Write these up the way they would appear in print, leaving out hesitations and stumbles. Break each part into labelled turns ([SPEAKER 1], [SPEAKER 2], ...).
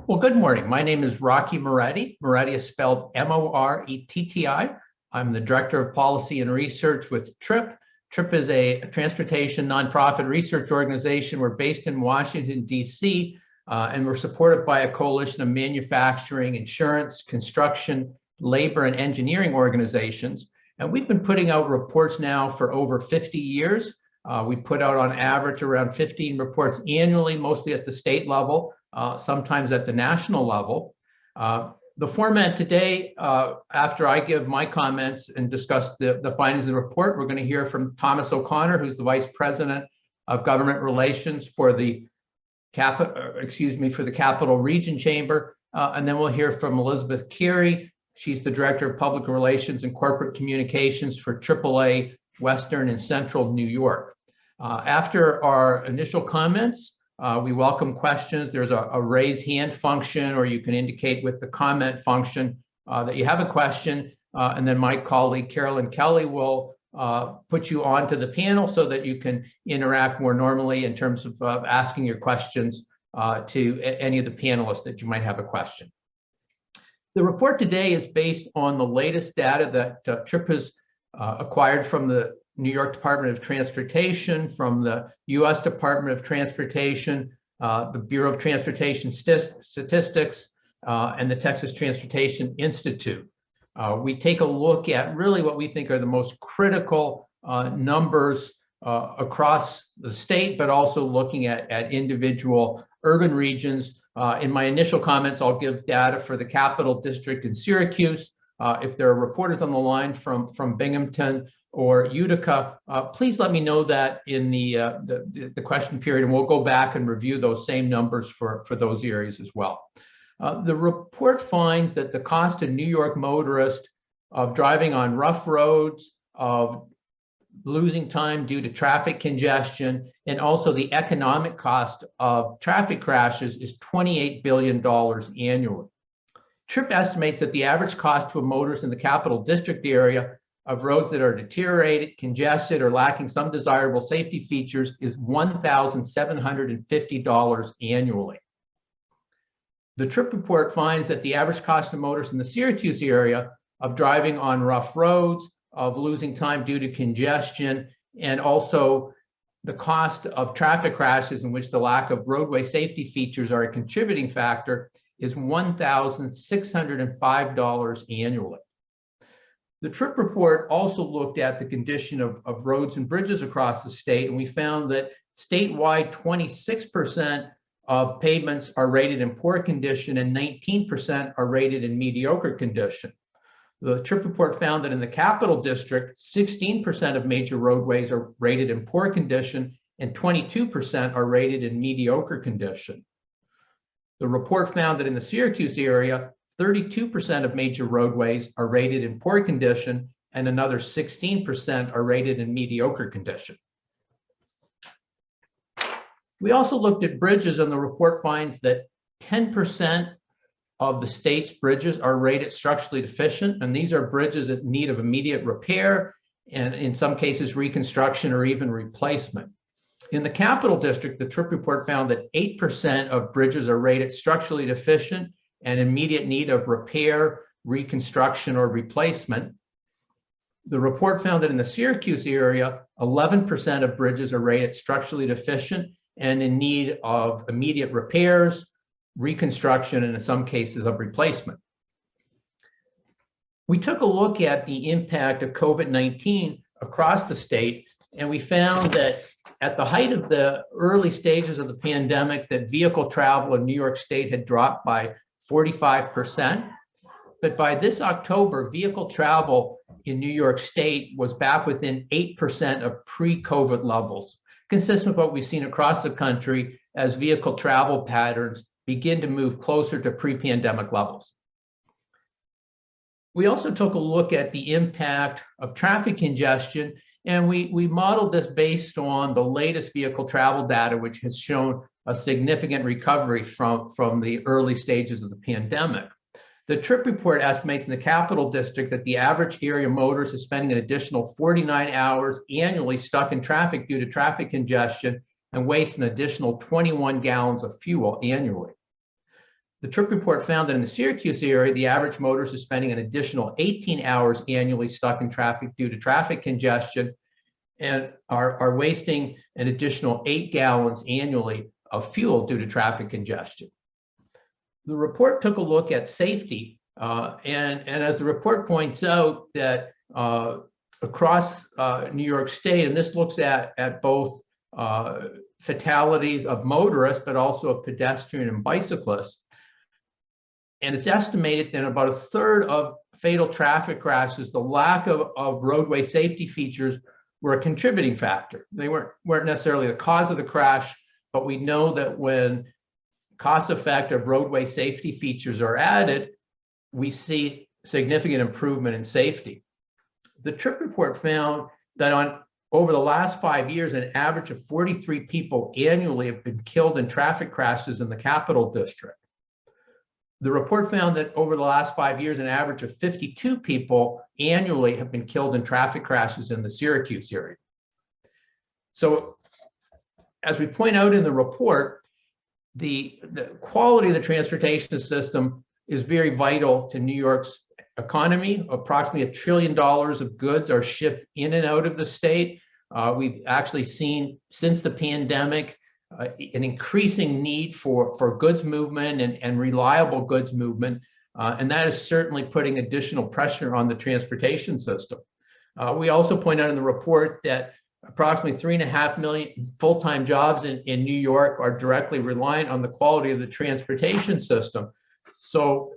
[SPEAKER 1] Well, good morning. My name is Rocky Moretti. Moretti is spelled M-O-R-E-T-T-I. I'm the Director of Policy and Research with TRIP. TRIP is a transportation nonprofit research organization. We're based in Washington, D.C., and we're supported by a coalition of manufacturing, insurance, construction, labor, and engineering organizations. And we've been putting out reports now for over 50 years. We put out on average around 15 reports annually, mostly at the state level, sometimes at the national level. The format today, after I give my comments and discuss the findings of the report, we're going to hear from Thomas O'Connor, who's the Vice President of Government Relations for the Capital Region Chamber, and then we'll hear from Elizabeth Carey. She's the Director of Public Relations and Corporate Communications for AAA Western and Central New York. After our initial comments, we welcome questions. There's a raise hand function, or you can indicate with the comment function that you have a question, and then my colleague Carolyn Kelly will put you onto the panel so that you can interact more normally in terms of asking your questions to any of the panelists that you might have a question. The report today is based on the latest data that TRIP has acquired from the New York Department of Transportation, from the U.S. Department of Transportation, the Bureau of Transportation Statistics, and the Texas Transportation Institute. We take a look at really what we think are the most critical numbers across the state, but also looking at individual urban regions. In my initial comments, I'll give data for the Capital District in Syracuse. If there are reporters on the line from Binghamton or Utica, please let me know that in the question period, and we'll go back and review those same numbers for those areas as well. The report finds that the cost to New York motorists of driving on rough roads, of losing time due to traffic congestion, and also the economic cost of traffic crashes is $28 billion annually. TRIP estimates that the average cost to a motorist in the Capital District area of roads that are deteriorated, congested, or lacking some desirable safety features is $1,750 annually. The TRIP report finds that the average cost to motorists in the Syracuse area of driving on rough roads, of losing time due to congestion, and also the cost of traffic crashes in which the lack of roadway safety features are a contributing factor is $1,605 annually. The TRIP report also looked at the condition of roads and bridges across the state, and we found that statewide 26% of pavements are rated in poor condition and 19% are rated in mediocre condition. The TRIP report found that in the Capital District, 16% of major roadways are rated in poor condition and 22% are rated in mediocre condition. The report found that in the Syracuse area, 32% of major roadways are rated in poor condition and another 16% are rated in mediocre condition. We also looked at bridges, and the report finds that 10% of the state's bridges are rated structurally deficient, and these are bridges in need of immediate repair and in some cases reconstruction or even replacement. In the Capital District, the TRIP report found that 8% of bridges are rated structurally deficient and in immediate need of repair, reconstruction, or replacement. The report found that in the Syracuse area, 11% of bridges are rated structurally deficient and in need of immediate repairs, reconstruction, and in some cases of replacement. We took a look at the impact of COVID-19 across the state, and we found that at the height of the early stages of the pandemic, that vehicle travel in New York State had dropped by 45%. But by this October, vehicle travel in New York State was back within 8% of pre-COVID levels, consistent with what we've seen across the country as vehicle travel patterns begin to move closer to pre-pandemic levels. We also took a look at the impact of traffic congestion, and we modeled this based on the latest vehicle travel data, which has shown a significant recovery from the early stages of the pandemic. The TRIP report estimates in the Capital District that the average area motorist is spending an additional 49 hours annually stuck in traffic due to traffic congestion and waste an additional 21 gallons of fuel annually. The trip report found that in the Syracuse area, the average motorist is spending an additional 18 hours annually stuck in traffic due to traffic congestion and are wasting an additional 8 gallons annually of fuel due to traffic congestion. The report took a look at safety, and as the report points out that across New York State, and this looks at both fatalities of motorists, but also of pedestrian and bicyclists. And it's estimated that about a third of fatal traffic crashes, the lack of roadway safety features were a contributing factor. They weren't necessarily the cause of the crash, but we know that when cost-effective roadway safety features are added, we see significant improvement in safety. The trip report found that over the last 5 years, an average of 43 people annually have been killed in traffic crashes in the Capital District. The report found that over the last 5 years, an average of 52 people annually have been killed in traffic crashes in the Syracuse area. So, as we point out in the report, the quality of the transportation system is very vital to New York's economy. Approximately $1 trillion of goods are shipped in and out of the state. We've actually seen since the pandemic an increasing need for goods movement and reliable goods movement, and that is certainly putting additional pressure on the transportation system. We also point out in the report that approximately 3.5 million full-time jobs in New York are directly reliant on the quality of the transportation system. So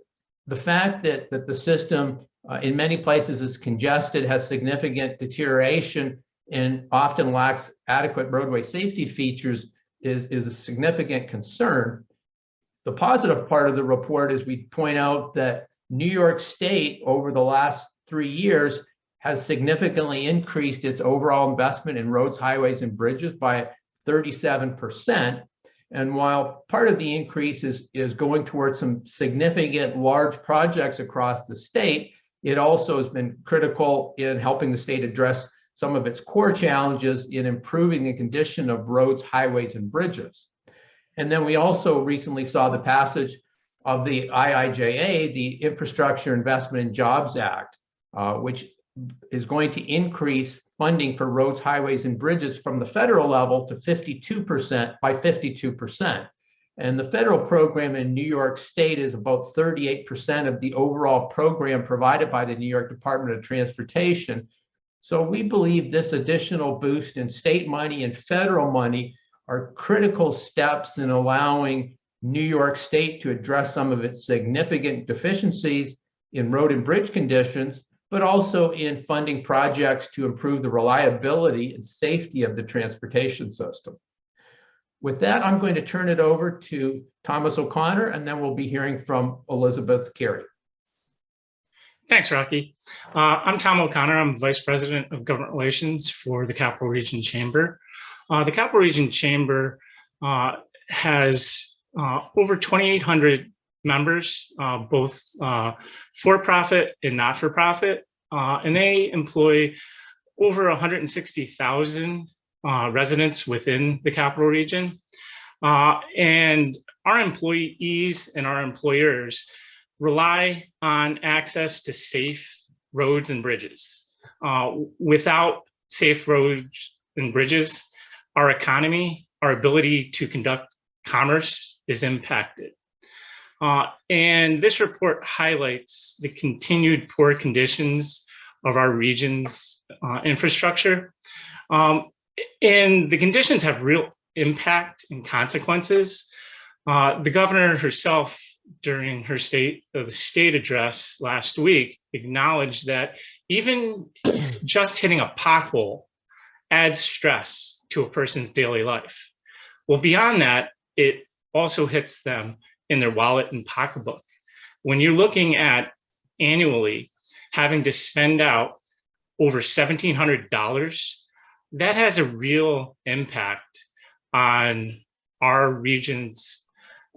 [SPEAKER 1] the fact that the system in many places is congested, has significant deterioration, and often lacks adequate roadway safety features is a significant concern. The positive part of the report is we point out that New York State over the last 3 years has significantly increased its overall investment in roads, highways, and bridges by 37%. And while part of the increase is going towards some significant large projects across the state, it also has been critical in helping the state address some of its core challenges in improving the condition of roads, highways, and bridges. And then we also recently saw the passage of the IIJA, the Infrastructure Investment and Jobs Act, which is going to increase funding for roads, highways, and bridges from the federal level to 52% by 52%. And the federal program in New York State is about 38% of the overall program provided by the New York Department of Transportation. So we believe this additional boost in state money and federal money are critical steps in allowing New York State to address some of its significant deficiencies in road and bridge conditions, but also in funding projects to improve the reliability and safety of the transportation system. With that, I'm going to turn it over to Thomas O'Connor, and then we'll be hearing from Elizabeth Carey.
[SPEAKER 2] Thanks, Rocky. I'm Tom O'Connor. I'm Vice President of Government Relations for the Capital Region Chamber. The Capital Region Chamber has over 2,800 members, both for-profit and not-for-profit, and they employ over 160,000 residents within the Capital Region. And our employees and our employers rely on access to safe roads and bridges. Without safe roads and bridges, our economy, our ability to conduct commerce is impacted. And this report highlights the continued poor conditions of our region's infrastructure. And the conditions have real impact and consequences. The governor herself, during her state address last week, acknowledged that even just hitting a pothole adds stress to a person's daily life. Well, beyond that, it also hits them in their wallet and pocketbook. When you're looking at annually having to spend out over $1,700, that has a real impact on our region's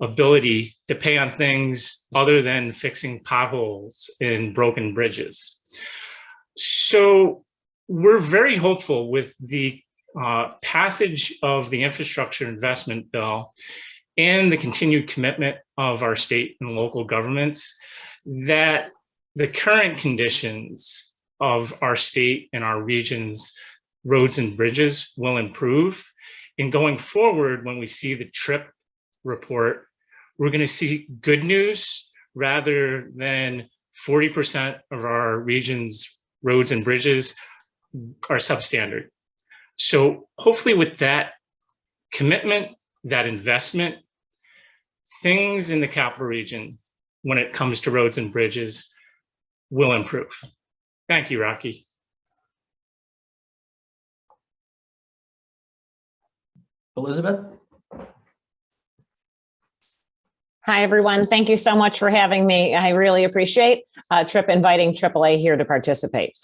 [SPEAKER 2] ability to pay on things other than fixing potholes and broken bridges. So we're very hopeful with the passage of the infrastructure investment bill and the continued commitment of our state and local governments that the current conditions of our state and our region's roads and bridges will improve. And going forward, when we see the TRIP report, we're going to see good news rather than 40% of our region's roads and bridges are substandard. So hopefully with that commitment, that investment, things in the capital region when it comes to roads and bridges will improve. Thank you, Rocky.
[SPEAKER 1] Elizabeth?
[SPEAKER 3] Hi, everyone. Thank you so much for having me. I really appreciate TRIP inviting AAA here to participate.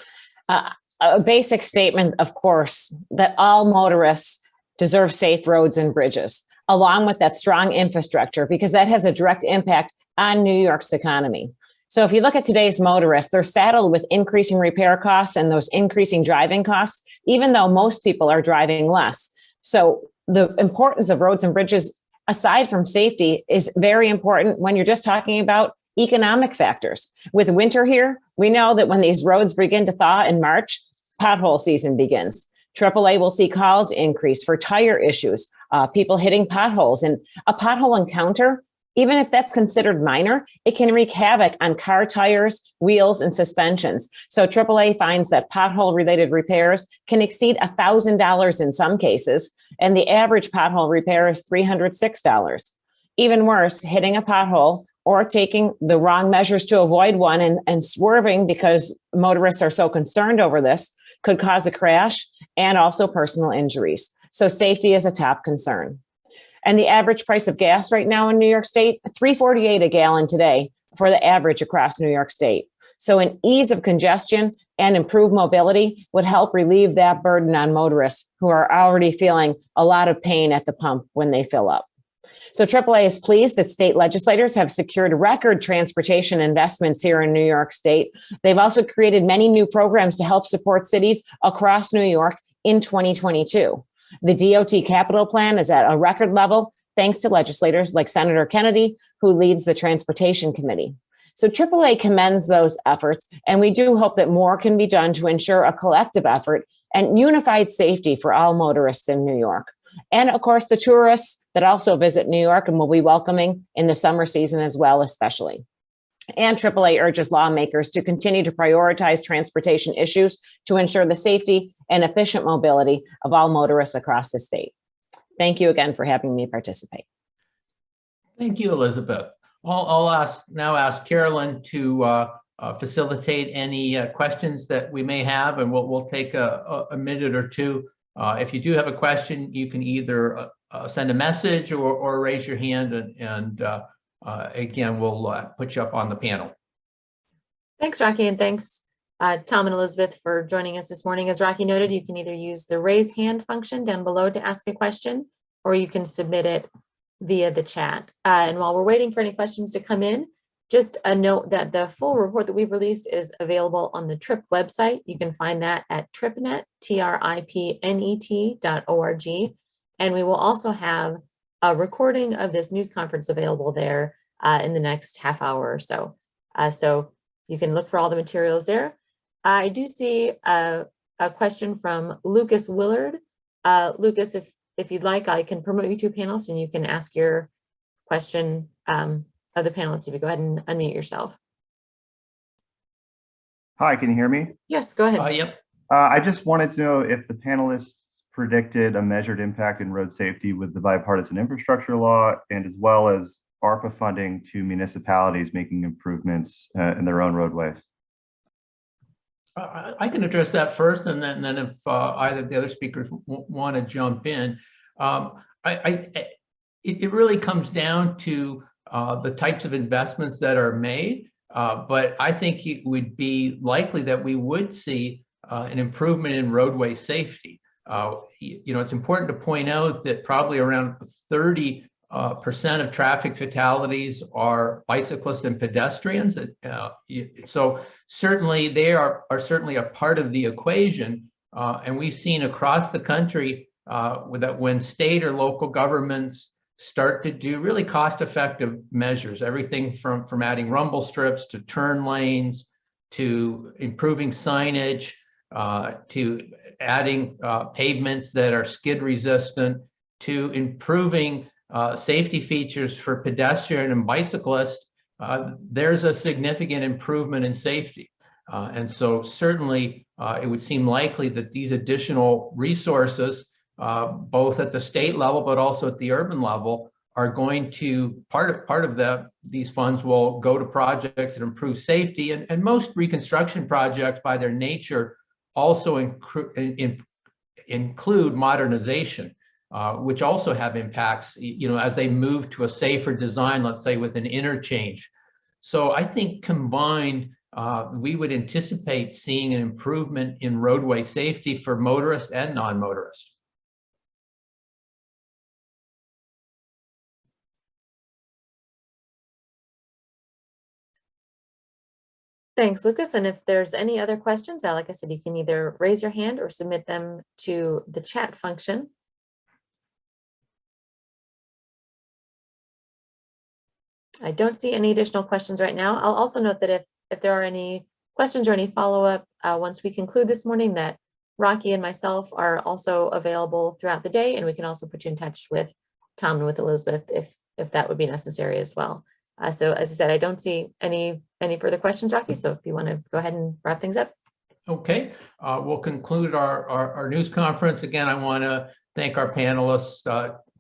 [SPEAKER 3] A basic statement, of course, that all motorists deserve safe roads and bridges, along with that strong infrastructure, because that has a direct impact on New York's economy. So if you look at today's motorists, they're saddled with increasing repair costs and those increasing driving costs, even though most people are driving less. So the importance of roads and bridges, aside from safety, is very important when you're just talking about economic factors. With winter here, we know that when these roads begin to thaw in March, pothole season begins. AAA will see calls increase for tire issues, people hitting potholes, and a pothole encounter, even if that's considered minor, it can wreak havoc on car tires, wheels, and suspensions. So AAA finds that pothole-related repairs can exceed $1,000 in some cases, and the average pothole repair is $306. Even worse, hitting a pothole or taking the wrong measures to avoid one and swerving because motorists are so concerned over this could cause a crash and also personal injuries. So safety is a top concern. And the average price of gas right now in New York State, $3.48 a gallon today for the average across New York State. So an ease of congestion and improved mobility would help relieve that burden on motorists who are already feeling a lot of pain at the pump when they fill up. So AAA is pleased that state legislators have secured record transportation investments here in New York State. They've also created many new programs to help support cities across New York in 2022. The DOT capital plan is at a record level, thanks to legislators like Senator Kennedy, who leads the Transportation Committee. So AAA commends those efforts, and we do hope that more can be done to ensure a collective effort and unified safety for all motorists in New York. And of course, the tourists that also visit New York and will be welcoming in the summer season as well, especially. And AAA urges lawmakers to continue to prioritize transportation issues to ensure the safety and efficient mobility of all motorists across the state. Thank you again for having me participate.
[SPEAKER 1] Thank you, Elizabeth. I'll now ask Carolyn to facilitate any questions that we may have, and we'll take a minute or two. If you do have a question, you can either send a message or raise your hand, and again, we'll put you up on the panel.
[SPEAKER 4] Thanks, Rocky, and thanks, Tom and Elizabeth, for joining us this morning. As Rocky noted, you can either use the raise hand function down below to ask a question, or you can submit it via the chat. And while we're waiting for any questions to come in, just a note that the full report that we've released is available on the TRIP website. You can find that at tripnet, tripnet.org. And we will also have a recording of this news conference available there in the next half hour or so. So you can look for all the materials there. I do see a question from Lucas Willard. Lucas, if you'd like, I can promote you to a panelist and you can ask your question of the panelists. If you go ahead and unmute yourself.
[SPEAKER 5] Hi, can you hear me?
[SPEAKER 4] Yes, go ahead.
[SPEAKER 1] Yep.
[SPEAKER 5] I just wanted to know if the panelists predicted a measured impact in road safety with the bipartisan infrastructure law, and as well as ARPA funding to municipalities making improvements in their own roadways.
[SPEAKER 1] I can address that first, and then if either of the other speakers want to jump in. It really comes down to the types of investments that are made, but I think it would be likely that we would see an improvement in roadway safety. It's important to point out that probably around 30% of traffic fatalities are bicyclists and pedestrians. So certainly they are certainly a part of the equation. And we've seen across the country that when state or local governments start to do really cost-effective measures, everything from adding rumble strips to turn lanes, to improving signage, to adding pavements that are skid resistant, to improving safety features for pedestrian and bicyclists. There's a significant improvement in safety. And so certainly it would seem likely that these additional resources, both at the state level, but also at the urban level, are going to, part of these funds will go to projects that improve safety. And most reconstruction projects by their nature also include modernization, which also have impacts, as they move to a safer design, let's say with an interchange. So I think combined, we would anticipate seeing an improvement in roadway safety for motorists and non-motorists.
[SPEAKER 4] Thanks, Lucas. And if there's any other questions, like I said, you can either raise your hand or submit them to the chat function. I don't see any additional questions right now. I'll also note that if there are any questions or any follow-up once we conclude this morning, that Rocky and myself are also available throughout the day, and we can also put you in touch with Tom and with Elizabeth if that would be necessary as well. So as I said, I don't see any further questions, Rocky. So if you want to go ahead and wrap things up.
[SPEAKER 1] Okay, we'll conclude our news conference. Again, I want to thank our panelists,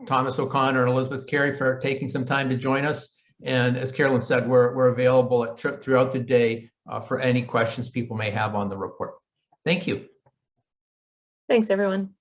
[SPEAKER 1] Thomas O'Connor and Elizabeth Carey, for taking some time to join us. And as Carolyn said, we're available at TRIP throughout the day for any questions people may have on the report. Thank you.
[SPEAKER 4] Thanks, everyone.